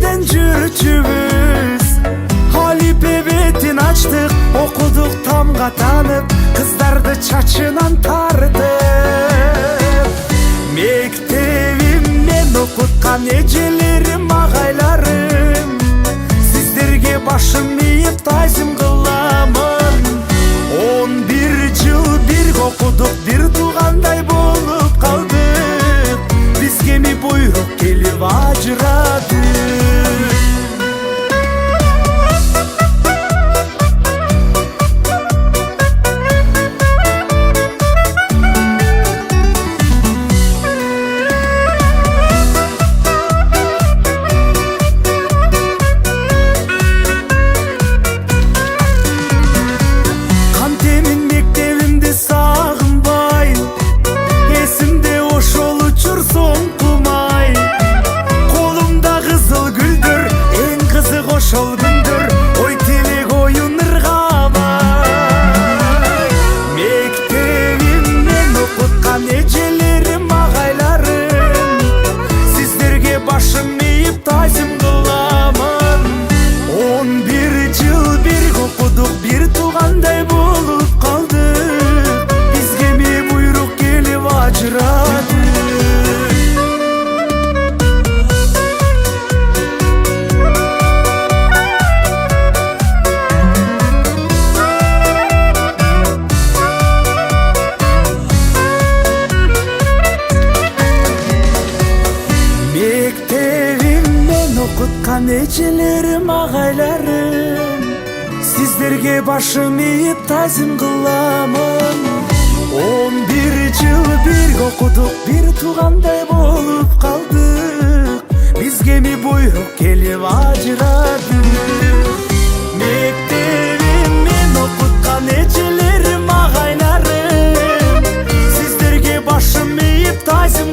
бирден жүрчүбүз. Алипе бетин ачтык, окудук тамга танып, кыздарды чачынан тартып. Мектебимден окуткан эжелерим, агайларым, сиздерге башым ийип тазим кыламын. 11 жыл бирге окудук, бир туугандай болуп калдык. Бизге эми буйрук келип ажырады. Ошол күндөр ой тилек оюн ыргабай. Мектебимден окуткан эжелерим, агайларым, сиздерге башым ийип тазим кыламын. 11 жыл бирге окудук, бир туугандай болуп калдык. Бизге эми буйрук келип ажырады. Мектебимден окуткан эжелерим, агайларым, сиздерге башым ийип тазим кыламын. 11 жыл бирге окудук, бир туугандай болуп калдык. Бизге эми буйрук келип ажырады. Мектебимден окуткан эжелерим, агайларым, сиздерге башым ийип тазим